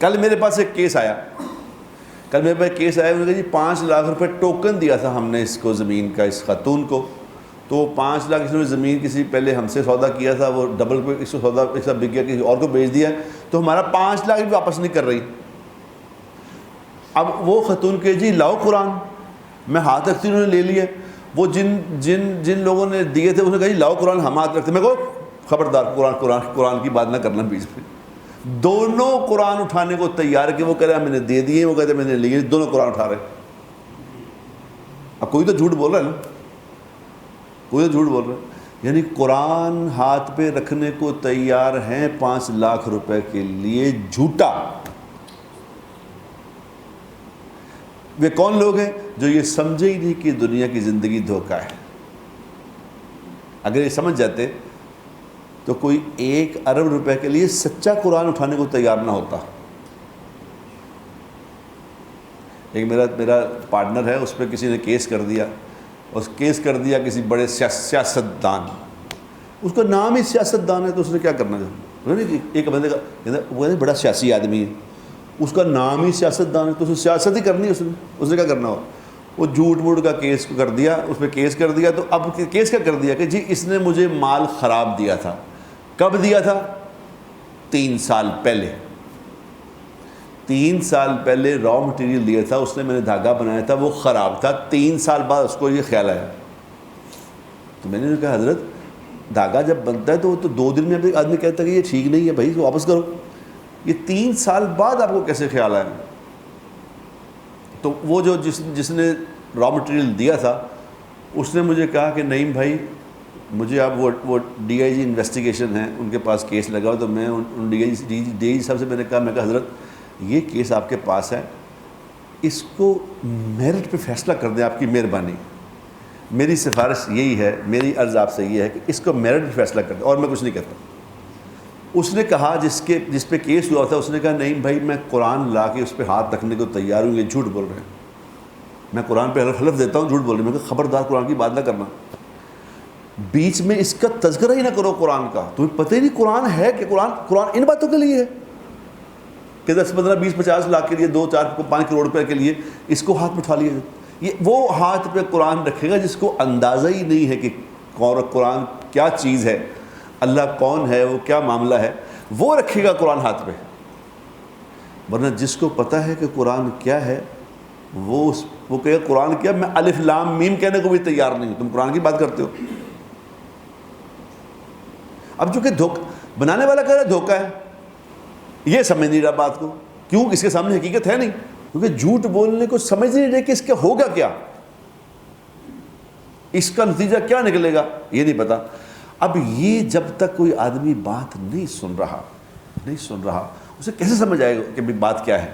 کل میرے پاس ایک کیس آیا، انہوں نے کہا جی 5 لاکھ روپے ٹوکن دیا تھا ہم نے اس کو زمین کا، اس خاتون کو، تو 5 لاکھ اس نے زمین کسی پہلے ہم سے سودا کیا تھا، وہ ڈبل کو اس کو سودا ایک ساتھ بک گیا، کسی اور کو بیچ دیا، تو ہمارا 5 لاکھ بھی واپس نہیں کر رہی۔ اب وہ خاتون کہ جی لاؤ قرآن، میں ہاتھ رکھتی انہوں نے لے لیا، وہ جن لوگوں نے دیے تھے انہوں نے کہا جی لاؤ قرآن، ہم ہاتھ رکھتے، میں کہو خبردار قرآن کی بات نہ کرنا بیچ میں۔ دونوں قرآن اٹھانے کو تیار کہ وہ کہہ رہے ہیں میں نے دے دیے، وہ کہتے ہیں میں نے لیے، دونوں قرآن اٹھا رہے۔ اب کوئی تو جھوٹ بول رہا ہے نا، کوئی تو جھوٹ بول رہا ہے، یعنی قرآن ہاتھ پہ رکھنے کو تیار ہیں 5 لاکھ روپے کے لیے، جھوٹا۔ وہ کون لوگ ہیں؟ جو یہ سمجھے ہی نہیں کہ دنیا کی زندگی دھوکہ ہے۔ اگر یہ سمجھ جاتے تو کوئی 1 ارب روپے کے لیے سچا قرآن اٹھانے کو تیار نہ ہوتا۔ ایک میرا پارٹنر ہے، اس پہ کسی نے کیس کر دیا کسی بڑے سیاستدان، اس کا نام ہی سیاستدان ہے، تو اس نے کیا کرنا چاہتا؟ ایک بندے کا وہ بڑا سیاسی آدمی ہے، اس کا نام ہی سیاستدان ہے، تو اس نے سیاست ہی کرنی ہے، اس نے کیا کرنا ہو؟ وہ جھوٹ موٹ کا کیس کر دیا، اس پہ کیس کر دیا۔ تو اب کیس کیا کر دیا کہ جی اس نے مجھے مال خراب دیا تھا۔ کب دیا تھا؟ 3 سال پہلے۔ 3 سال پہلے را مٹیریل دیا تھا اس نے، میں نے دھاگا بنایا تھا، وہ خراب تھا۔ 3 سال بعد اس کو یہ خیال آیا، تو میں نے کہا حضرت دھاگا جب بنتا ہے تو وہ تو 2 دن میں آدمی کہتا ہے کہ یہ ٹھیک نہیں ہے بھائی، واپس کرو۔ یہ 3 سال بعد آپ کو کیسے خیال آیا؟ تو وہ جو جس نے را مٹیریل دیا تھا اس نے مجھے کہا کہ نعیم بھائی مجھے آپ وہ ڈی آئی جی انویسٹیگیشن ہے، ان کے پاس کیس لگا، تو میں ان ڈی آئی جی صاحب سے میں نے کہا حضرت یہ کیس آپ کے پاس ہے، اس کو میرٹ پہ فیصلہ کر دیں، آپ کی مہربانی، میری سفارش یہی ہے، میری عرض آپ سے یہ ہے کہ اس کو میرٹ پہ فیصلہ کر دیں، اور میں کچھ نہیں کہتا۔ اس نے کہا جس پہ کیس ہوا تھا، اس نے کہا نعیم بھائی میں قرآن لا کے اس پہ ہاتھ رکھنے کو تیار ہوں، یہ جھوٹ بول رہے ہیں، میں قرآن پہ حلف دیتا ہوں جھوٹ بول رہے ہیں۔ میں کہا خبردار قرآن کی بات نہ کرنا، بیچ میں اس کا تذکرہ ہی نہ کرو قرآن کا، تمہیں پتہ ہی نہیں قرآن ہے کہ قرآن ان باتوں کے لیے ہے کہ 10 15 20 50 لاکھ کے لیے، 2 4 5 کروڑ روپے کے لیے اس کو ہاتھ میں اٹھا لیا۔ یہ وہ ہاتھ پہ قرآن رکھے گا جس کو اندازہ ہی نہیں ہے کہ قرآن کیا چیز ہے، اللہ کون ہے، وہ کیا معاملہ ہے، وہ رکھے گا قرآن ہاتھ پہ۔ ورنہ جس کو پتہ ہے کہ قرآن کیا ہے وہ کہے گا قرآن کیا، میں الف لام میم کہنے کو بھی تیار نہیں ہوں، تم قرآن کی بات کرتے ہو۔ اب چونکہ بنانے والا کہہ رہا ہے دھوکہ ہے، یہ سمجھ نہیں رہا بات کو، کیوں؟ اس کے سامنے حقیقت ہے نہیں، کیونکہ جھوٹ بولنے کو سمجھ نہیں رہے کہ اس کا ہوگا کیا، اس کا نتیجہ کیا نکلے گا، یہ نہیں پتا۔ اب یہ جب تک کوئی آدمی بات نہیں سن رہا اسے کیسے سمجھ آئے گا کہ بات کیا ہے؟